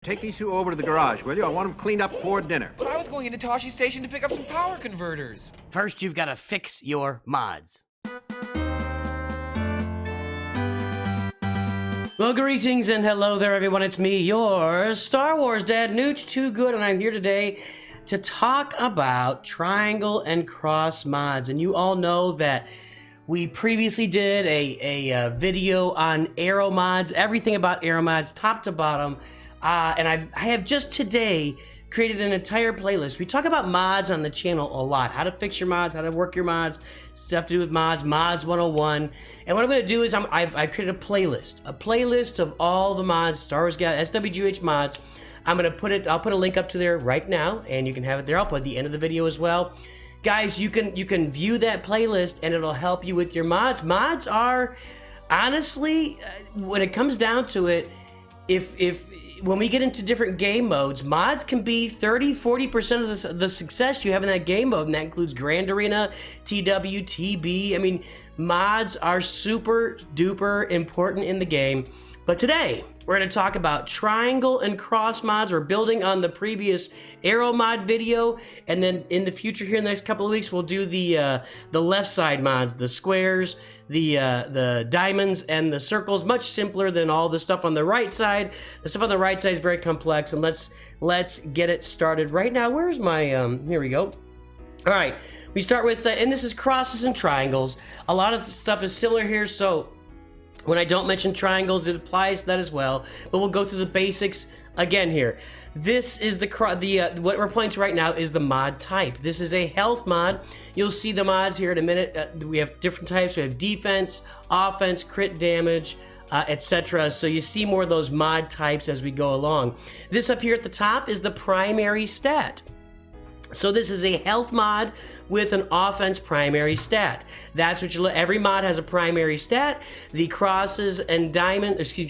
Take these two over to the garage, will you? I want them cleaned up before dinner. But I was going into Toshi's station to pick up some power converters. First, you've got to fix your mods. Well, greetings and hello there, everyone. It's me, your Star Wars Dad, Nooch Too Good, and I'm here today to talk about triangle and cross mods. And you all know that we previously did a video on arrow mods, everything about arrow mods, top to bottom. And I have just today created an entire playlist. We talk about mods on the channel a lot. How to fix your mods, how to work your mods, stuff to do with mods, Mods 101. And what I'm going to do is I've created a playlist of all the mods, Star Wars SWGH mods. I'm going to I'll put a link up to there right now, and you can have it there. I'll put at the end of the video as well. Guys, you can view that playlist, and it'll help you with your mods. Mods are, honestly, when it comes down to it, when we get into different game modes, mods can be 30-40% of the success you have in that game mode, and that includes Grand Arena, TW, TB. I mean, mods are super duper important in the game. But today, we're going to talk about triangle and cross mods. We're building on the previous arrow mod video, and then in the future here in the next couple of weeks, we'll do the left side mods, the squares, the diamonds, and the circles. Much simpler than all the stuff on the right side. The stuff on the right side is very complex, and let's get it started right now. Where's my here we go. All right, we start with and this is crosses and triangles. A lot of stuff is similar here, so when I don't mention triangles, it applies to that as well. But we'll go through the basics again here. This is what we're playing to right now is the mod type. This is a health mod. You'll see the mods here in a minute. We have different types. We have defense, offense, crit damage, etc. So you see more of those mod types as we go along. This up here at the top is the primary stat. So this is a health mod with an offense primary stat. That's what every mod has a primary stat. The crosses and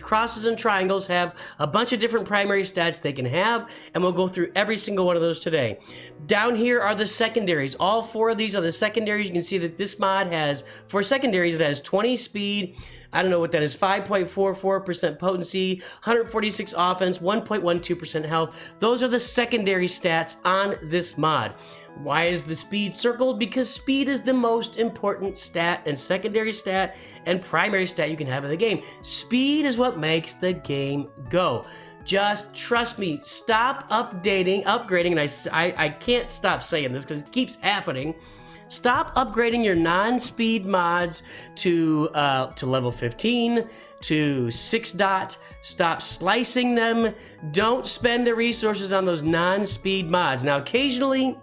crosses and triangles have a bunch of different primary stats they can have, and we'll go through every single one of those today. Down here are the secondaries. All four of these are the secondaries. You can see that this mod has, for secondaries, it has 20 speed, I don't know what that is, 5.44% potency, 146 offense, 1.12% health. Those are the secondary stats on this mod. Why is the speed circled? Because speed is the most important stat and secondary stat and primary stat you can have in the game. Speed is what makes the game go. Just trust me, stop upgrading, and I can't stop saying this because it keeps happening. Stop upgrading your non-speed mods to level 15, to 6 dot. Stop slicing them. Don't spend the resources on those non-speed mods. Now, occasionally,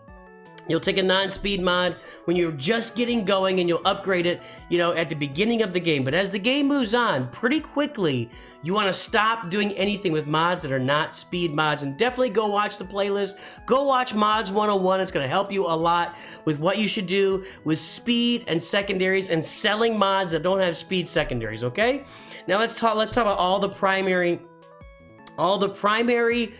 you'll take a non-speed mod when you're just getting going and you'll upgrade it, at the beginning of the game. But as the game moves on, pretty quickly, you want to stop doing anything with mods that are not speed mods. And definitely go watch the playlist. Go watch Mods 101. It's going to help you a lot with what you should do with speed and secondaries and selling mods that don't have speed secondaries, okay? Now let's talk about all the primaries, all the primaries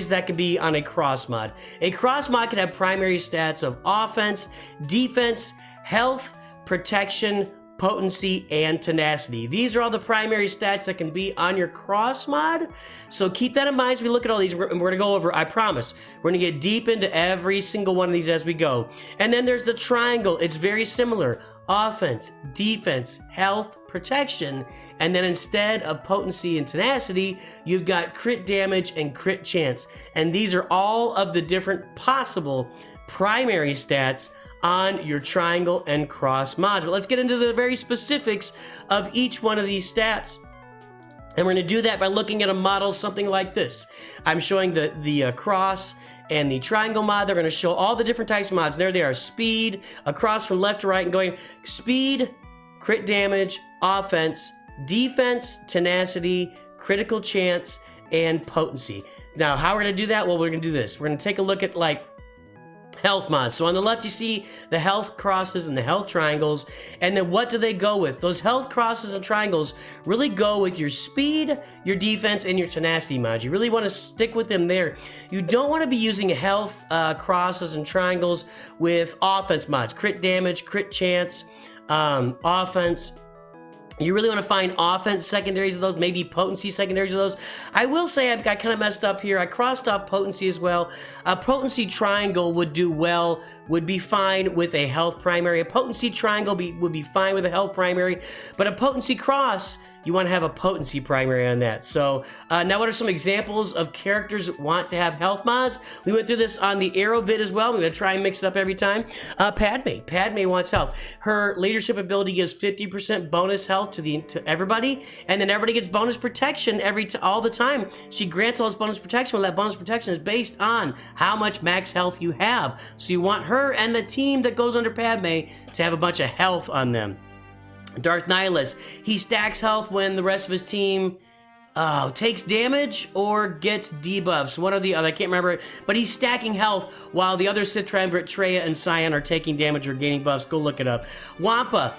that can be on a cross mod. A cross mod can have primary stats of offense, defense, health, protection, potency, and tenacity. These are all the primary stats that can be on your cross mod. So keep that in mind as we look at all these. We're going to go over, I promise, we're going to get deep into every single one of these as we go. And then there's the triangle. It's very similar. Offense, defense, health, protection, and then instead of potency and tenacity, you've got crit damage and crit chance. And these are all of the different possible primary stats on your triangle and cross mods. But let's get into the very specifics of each one of these stats. And we're going to do that by looking at a model something like this. I'm showing the cross and the triangle mod. They're going to show all the different types of mods. There they are: speed, across from left to right and going speed, crit damage, offense, defense, tenacity, critical chance, and potency. Now, how we're going to do that? Well, we're going to do this. We're going to take a look at health mods. So on the left, you see the health crosses and the health triangles. And then what do they go with? Those health crosses and triangles really go with your speed, your defense, and your tenacity mods. You really want to stick with them there. You don't want to be using health crosses and triangles with offense mods. Crit damage, crit chance, offense, You really want to find offense secondaries of those, maybe potency secondaries of those. I will say I kind of messed up here. I crossed off potency as well. A potency triangle would do well, would be fine with a health primary. A potency triangle would be fine with a health primary, but a potency cross, you want to have a potency primary on that. So now what are some examples of characters that want to have health mods? We went through this on the Arrow vid as well. I'm going to try and mix it up every time. Padme wants health. Her leadership ability gives 50% bonus health to everybody, and then everybody gets bonus protection all the time. She grants all this bonus protection. Well, that bonus protection is based on how much max health you have. So you want her and the team that goes under Padme to have a bunch of health on them. Darth Nihilus, he stacks health when the rest of his team takes damage or gets debuffs. One or the other, I can't remember it, but he's stacking health while the other Sith Triumvirate, Traya and Sion, are taking damage or gaining buffs. Go look it up. Wampa,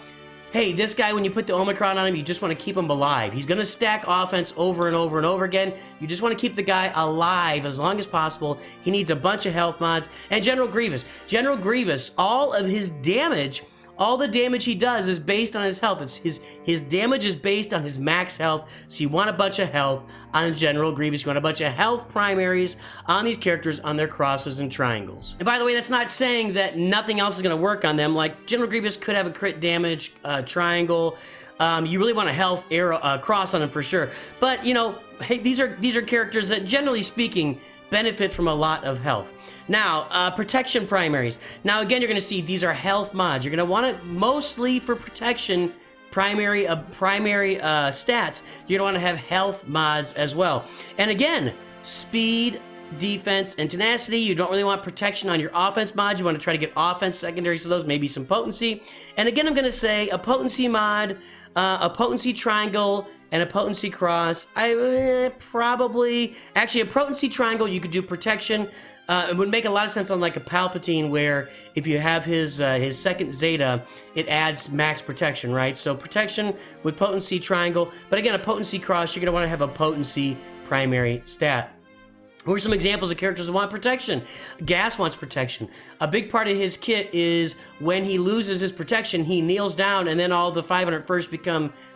hey, this guy, when you put the Omicron on him, you just want to keep him alive. He's going to stack offense over and over and over again. You just want to keep the guy alive as long as possible. He needs a bunch of health mods. And General Grievous, all of his damage, all the damage he does is based on his health. His damage is based on his max health, so you want a bunch of health on General Grievous. You want a bunch of health primaries on these characters on their crosses and triangles. And by the way, that's not saying that nothing else is going to work on them. Like, General Grievous could have a crit damage triangle. You really want a health arrow cross on them for sure. But, you know, hey, these are characters that, generally speaking, benefit from a lot of health. Now, protection primaries. Now, again, you're going to see these are health mods. You're going to want it mostly for protection primary stats. You're going to want to have health mods as well. And again, speed, defense, and tenacity. You don't really want protection on your offense mods. You want to try to get offense secondaries to those, maybe some potency. And again, I'm going to say a potency mod, a potency triangle, and a potency cross. A potency triangle, you could do protection. It would make a lot of sense on like a Palpatine, where if you have his second Zeta, it adds max protection, right? So protection with potency triangle, but again, a potency cross, you're going to want to have a potency primary stat. Who are some examples of characters that want protection? Gas wants protection. A big part of his kit is when he loses his protection, he kneels down, and then all the 501st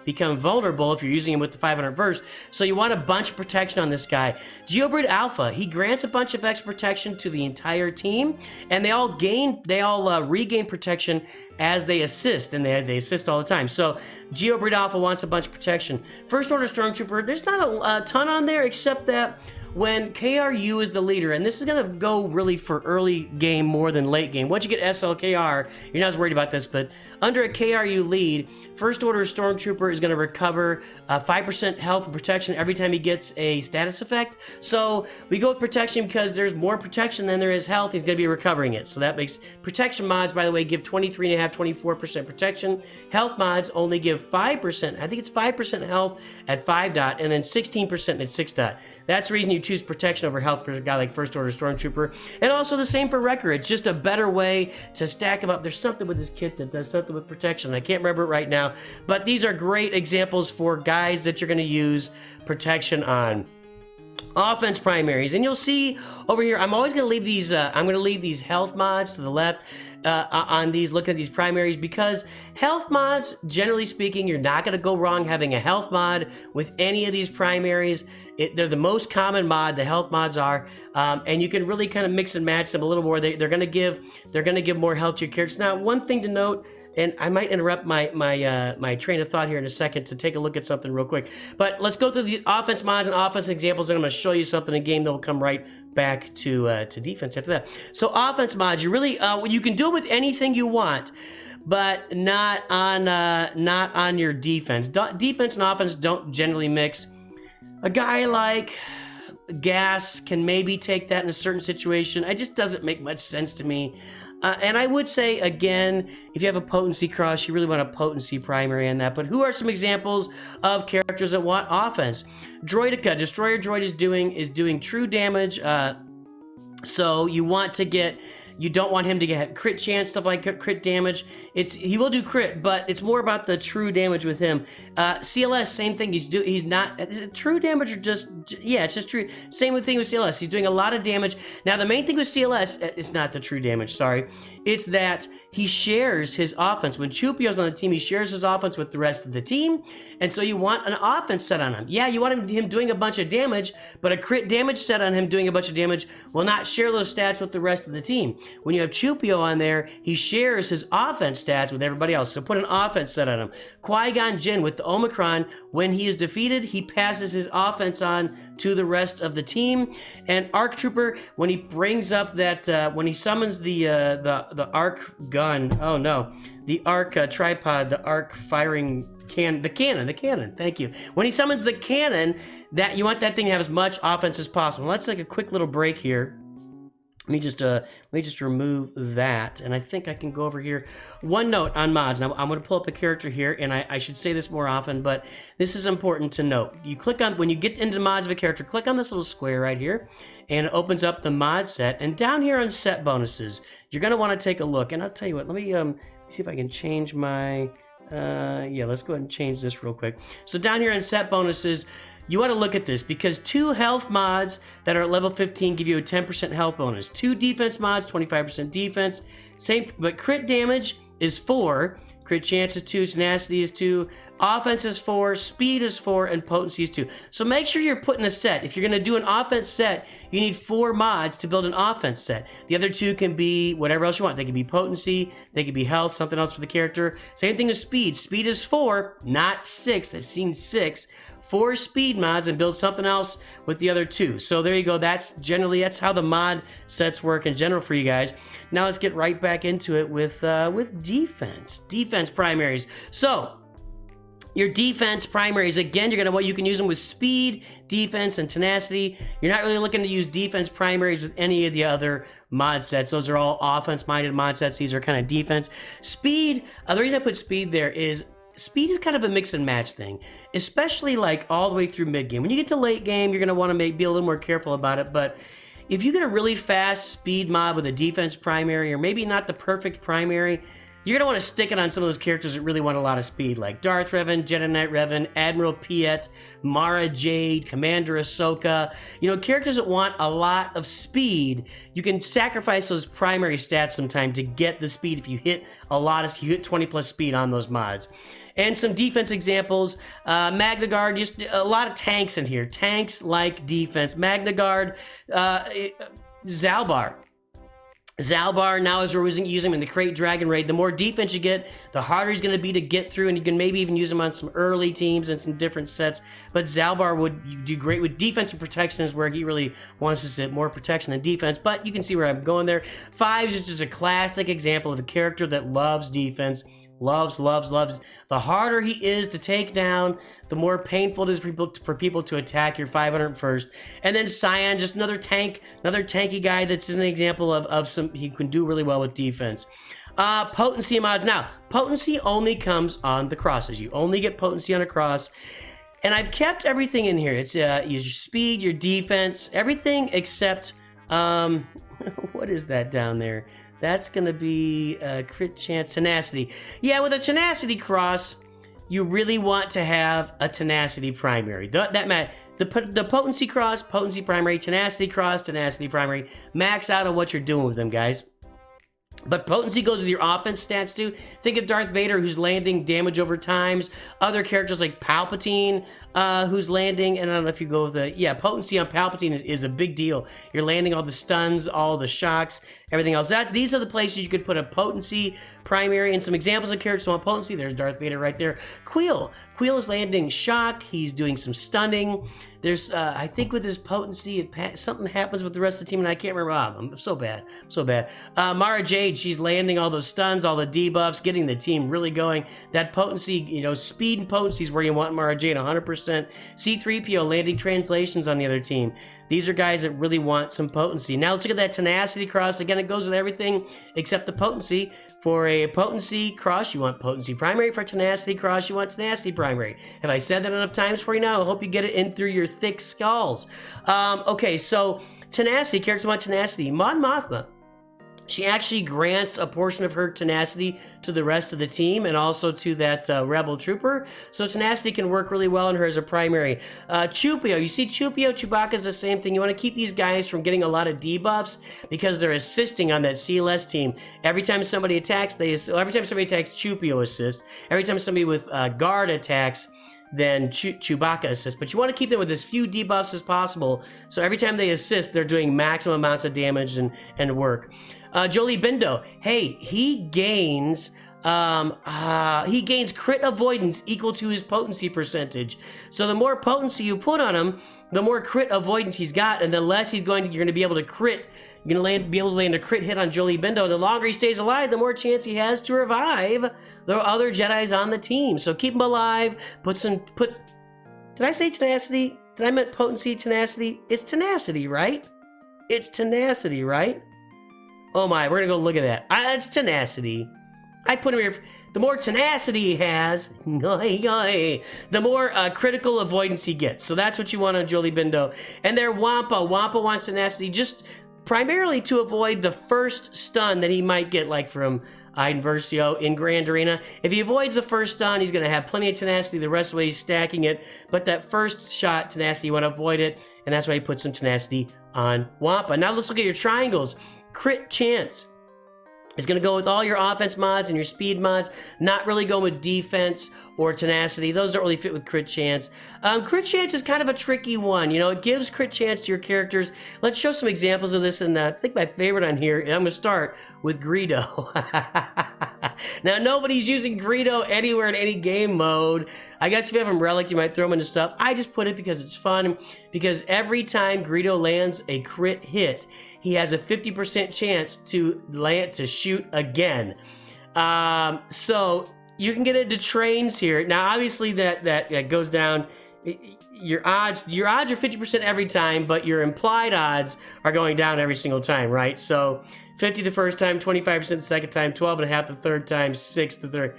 become vulnerable if you're using him with the 501st. So you want a bunch of protection on this guy. Geobrid Alpha, he grants a bunch of extra protection to the entire team, and they all regain protection as they assist, and they assist all the time. So Geobrid Alpha wants a bunch of protection. First Order Stormtrooper, there's not a ton on there, except that when KRU is the leader, and this is going to go really for early game more than late game. Once you get SLKR, you're not as worried about this, but under a KRU lead, First Order Stormtrooper is going to recover 5% health and protection every time he gets a status effect. So we go with protection because there's more protection than there is health. He's going to be recovering it. So that makes protection mods, by the way, give 23.5%, 24% protection. Health mods only give 5%. I think it's 5% health at 5 dot and then 16% at 6 dot. That's the reason you choose protection over health for a guy like First Order Stormtrooper. And also the same for Wrecker. It's just a better way to stack him up. There's something with this kit that does something with protection. I can't remember it right now. But these are great examples for guys that you're going to use protection on. Offense primaries. And you'll see over here, I'm always going to leave these, these health mods to the left on these, looking at these primaries, because health mods, generally speaking, you're not going to go wrong having a health mod with any of these primaries. They're the most common mod, the health mods are, and you can really kind of mix and match them a little more. They're going to give more health to your characters. Now, one thing to note, and I might interrupt my train of thought here in a second to take a look at something real quick. But let's go through the offense mods and offense examples, and I'm going to show you something in game that will come right back to defense after that. So offense mods, you really you can do it with anything you want, but not on your defense. Defense and offense don't generally mix. A guy like Gas can maybe take that in a certain situation. It just doesn't make much sense to me. And I would say, again, if you have a potency cross, you really want a potency primary on that. But who are some examples of characters that want offense? Droidica, Destroyer Droid is doing true damage. So you don't want him to get crit chance, stuff like crit damage. He will do crit, but it's more about the true damage with him. CLS, same thing. He's not, is it true damage or it's just true. Same thing with CLS. He's doing a lot of damage. Now, the main thing with CLS, it's not the true damage, sorry. It's that he shares his offense. When Chupio's on the team, he shares his offense with the rest of the team. And so you want an offense set on him. Yeah, you want him doing a bunch of damage, but a crit damage set on him doing a bunch of damage will not share those stats with the rest of the team. When you have Chupio on there, he shares his offense stats with everybody else. So put an offense set on him. Qui-Gon Jinn with the Omicron, when he is defeated, he passes his offense on to the rest of the team. And Arc Trooper, when he brings up that, when he summons the arc gun, oh no, the arc tripod, the arc firing the cannon, thank you. When he summons the cannon, that you want that thing to have as much offense as possible. Let's take a quick little break here. Let me just remove that, and I think I can go over here. One note on mods. Now I'm going to pull up a character here, and I should say this more often, but this is important to note. You click on, when you get into mods of a character, click on this little square right here, and it opens up the mod set. And down here on set bonuses, you're going to want to take a look. And I'll tell you what. Let me see if I can change my. Yeah, let's go ahead and change this real quick. So down here on set bonuses, you want to look at this because 2 health mods that are at level 15 give you a 10% health bonus. 2 defense mods, 25% defense. Same, but crit damage is 4. Crit chance is 2, tenacity is 2, offense is 4, speed is 4, and potency is 2. So make sure you're putting a set. If you're going to do an offense set, you need 4 mods to build an offense set. The other 2 can be whatever else you want. They can be potency, they can be health, something else for the character. Same thing with speed. Speed is 4, not 6. I've seen 6. 4 speed mods and build something else with the other 2. So there you go. That's how the mod sets work in general for you guys. Now let's get right back into it with defense primaries. So your defense primaries, again, you can use them with speed, defense, and tenacity. You're not really looking to use defense primaries with any of the other mod sets. Those are all offense-minded mod sets. These are kind of defense. Speed, the reason I put speed there is speed is kind of a mix and match thing, especially like all the way through mid game. When you get to late game, you're going to want to be a little more careful about it. But if you get a really fast speed mod with a defense primary, or maybe not the perfect primary, you're going to want to stick it on some of those characters that really want a lot of speed, like Darth Revan, Jedi Knight Revan, Admiral Piet, Mara Jade, Commander Ahsoka. You know, characters that want a lot of speed, you can sacrifice those primary stats sometime to get the speed if you hit 20 plus speed on those mods. And some defense examples, Magna Guard, just a lot of tanks in here. Tanks like defense. Magna Guard, Zalbar. Zalbar, now as we're using him in the Crate Dragon Raid, the more defense you get, the harder he's going to be to get through, and you can maybe even use him on some early teams and some different sets. But Zalbar would do great with defense and protection is where he really wants to sit, more protection than defense, but you can see where I'm going there. 5 is just a classic example of a character that loves defense. Loves. The harder he is to take down, the more painful it is for people to attack your 501st. And then Scion, just another tanky guy that's an example of some, he can do really well with defense. Potency mods. Now, potency only comes on the crosses. You only get potency on a cross. And I've kept everything in here. It's your speed, your defense, everything except, what is that down there? That's going to be crit chance, tenacity. Yeah, with a tenacity cross, you really want to have a tenacity primary. The potency cross, potency primary, tenacity cross, tenacity primary. Max out on what you're doing with them, guys. But potency goes with your offense stats too. Think of Darth Vader, who's landing damage over times. Other characters like Palpatine, who's landing, and I don't know if you go with potency on Palpatine is a big deal. You're landing all the stuns, all the shocks, everything else. These are the places you could put a potency primary, and some examples of characters who want potency. There's Darth Vader right there. Queel is landing shock. He's doing some stunning. There's, I think with his potency, something happens with the rest of the team, and I can't remember. I'm so bad. Mara Jade, she's landing all those stuns, all the debuffs, getting the team really going. That potency, speed and potency is where you want Mara Jade, 100%. C-3PO landing translations on the other team. These are guys that really want some potency. Now let's look at that tenacity cross. Again, it goes with everything except the potency. For a potency cross, you want potency primary. For a tenacity cross, you want tenacity primary. Have I said that enough times for you now? I hope you get it in through your thick skulls. Okay, so tenacity, characters want tenacity. Mon Mothma. She actually grants a portion of her tenacity to the rest of the team and also to that rebel trooper. So tenacity can work really well in her as a primary. Chupio, you see Chupio, Chewbacca's the same thing. You want to keep these guys from getting a lot of debuffs because they're assisting on that CLS team. Every time somebody attacks, every time somebody attacks, Chupio assists. Every time somebody with guard attacks, then Chewbacca assists. But you want to keep them with as few debuffs as possible. So every time they assist, they're doing maximum amounts of damage and work. Jolie Bindo, hey, he gains crit avoidance equal to his potency percentage. So the more potency you put on him, the more crit avoidance he's got, and the less you're going to be able to crit. You're going to be able to land a crit hit on Jolie Bindo. The longer he stays alive, the more chance he has to revive the other Jedis on the team. So keep him alive. Did I say tenacity? Did I meant potency, tenacity? It's tenacity, right? It's tenacity, right? Oh my, we're gonna go look at that. It's tenacity. I put him here. The more tenacity he has, the more critical avoidance he gets. So that's what you want on Jolie Bindo. And there, Wampa. Wampa wants tenacity just primarily to avoid the first stun that he might get, like from Iden Versio in Grand Arena. If he avoids the first stun, he's gonna have plenty of tenacity the rest of the way he's stacking it. But that first shot tenacity, you want to avoid it, and that's why he puts some tenacity on Wampa. Now let's look at your triangles. Crit chance is going to go with all your offense mods and your speed mods, not really going with defense or tenacity. Those don't really fit with crit chance. Crit chance is kind of a tricky one. You know, it gives crit chance to your characters. Let's show some examples of this, and I think my favorite on here, I'm going to start with Greedo. Now, nobody's using Greedo anywhere in any game mode. I guess if you have him relic, you might throw him into stuff. I just put it because it's fun, because every time Greedo lands a crit hit, he has a 50% chance to shoot again. So you can get into trains here. Now, obviously, that goes down. Your odds are 50% every time, but your implied odds are going down every single time, right? So 50 the first time, 25% the second time, 12.5 the third time, 6 the third,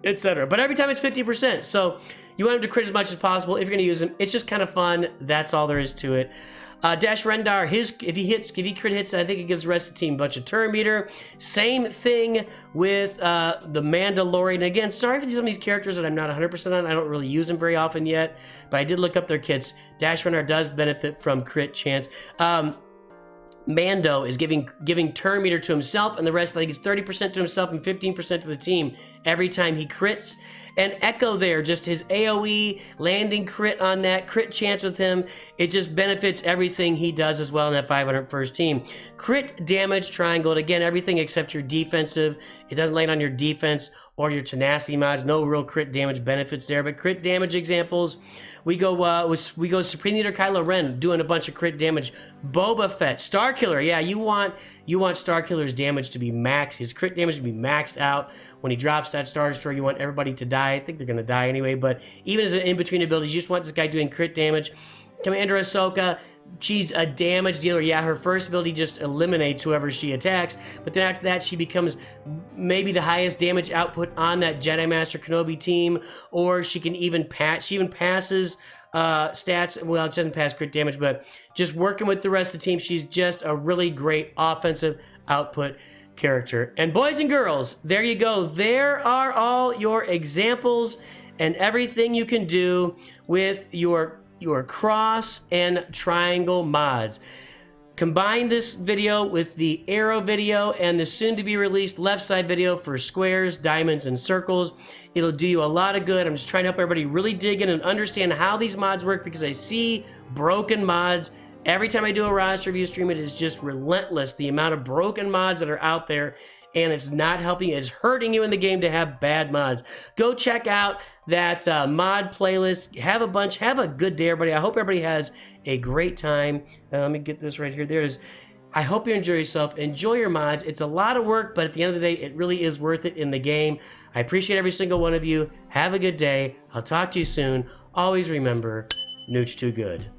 etc. But every time it's 50%. So you want him to crit as much as possible if you're going to use him. It's just kind of fun. That's all there is to it. Dash Rendar, if he crit hits, I think it gives the rest of the team a bunch of turn meter. Same thing with the Mandalorian. Again, sorry for some of these characters that I'm not 100% on. I don't really use them very often yet, but I did look up their kits. Dash Rendar does benefit from crit chance. Mando is giving turn meter to himself, and the rest, I think it's 30% to himself and 15% to the team every time he crits. And Echo there, just his AoE, landing crit on that, crit chance with him, it just benefits everything he does as well in that 501st team. Crit damage triangle, and again, everything except your defensive. It doesn't land on your defense or your tenacity mods. No real crit damage benefits there, but crit damage examples, we go Supreme Leader Kylo Ren doing a bunch of crit damage. Boba Fett, Starkiller, yeah, you want Starkiller's damage to be maxed, his crit damage to be maxed out. When he drops that Star Destroyer, you want everybody to die. I think they're gonna die anyway, but even as an in-between ability, you just want this guy doing crit damage. Commander Ahsoka, she's a damage dealer. Yeah, her first ability just eliminates whoever she attacks, but then after that, she becomes maybe the highest damage output on that Jedi Master Kenobi team, or she can even she even passes stats. Well, it doesn't pass crit damage, but just working with the rest of the team, she's just a really great offensive output character. And boys and girls, there you go. There are all your examples and everything you can do with your cross and triangle mods. Combine this video with the arrow video and the soon to be released left side video for squares, diamonds, and circles. It'll do you a lot of good. I'm just trying to help everybody really dig in and understand how these mods work, because I see broken mods every time I do a roster review stream. It is just relentless, the amount of broken mods that are out there, and it's not helping. It's hurting you in the game to have bad mods. Go check out that mod playlist. Have a bunch. Have a good day, everybody. I hope everybody has a great time. Let me get this right here. I hope you enjoy yourself. Enjoy your mods. It's a lot of work, but at the end of the day, it really is worth it in the game. I appreciate every single one of you. Have a good day. I'll talk to you soon. Always remember, Nooch too good.